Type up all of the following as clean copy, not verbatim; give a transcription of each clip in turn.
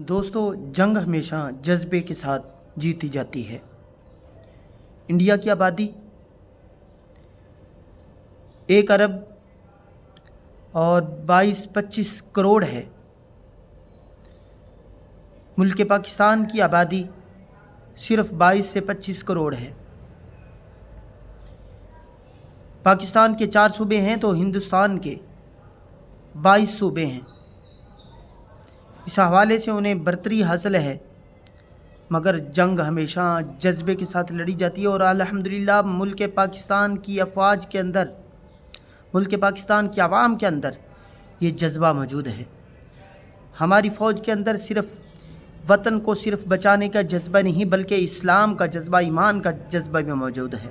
دوستو، جنگ ہمیشہ جذبے کے ساتھ جیتی جاتی ہے۔ انڈیا کی آبادی 1 ارب اور 22-25 کروڑ ہے۔ ملک پاکستان کی آبادی صرف 22 سے 25 کروڑ ہے۔ پاکستان کے 4 صوبے ہیں تو ہندوستان کے 22 صوبے ہیں۔ اس حوالے سے انہیں برتری حاصل ہے، مگر جنگ ہمیشہ جذبے کے ساتھ لڑی جاتی ہے، اور الحمدللہ ملک پاکستان کی افواج کے اندر، ملک پاکستان کی عوام کے اندر یہ جذبہ موجود ہے۔ ہماری فوج کے اندر صرف وطن کو صرف بچانے کا جذبہ نہیں، بلکہ اسلام کا جذبہ، ایمان کا جذبہ بھی موجود ہے۔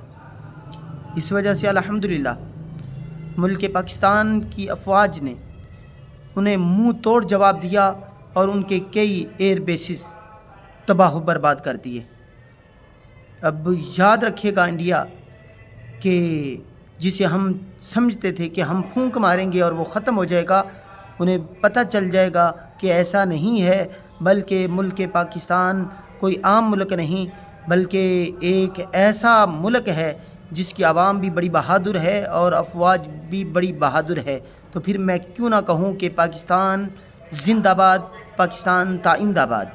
اس وجہ سے الحمدللہ ملک پاکستان کی افواج نے انہیں منہ توڑ جواب دیا اور ان کے کئی ایئر بیسز تباہ و برباد کر دیے۔ اب یاد رکھے گا انڈیا کہ جسے ہم سمجھتے تھے کہ ہم پھونک ماریں گے اور وہ ختم ہو جائے گا، انہیں پتہ چل جائے گا کہ ایسا نہیں ہے، بلکہ ملک پاکستان کوئی عام ملک نہیں، بلکہ ایک ایسا ملک ہے جس کی عوام بھی بڑی بہادر ہے اور افواج بھی بڑی بہادر ہے۔ تو پھر میں کیوں نہ کہوں کہ پاکستان زندہ باد، پاکستان تا زندہ باد۔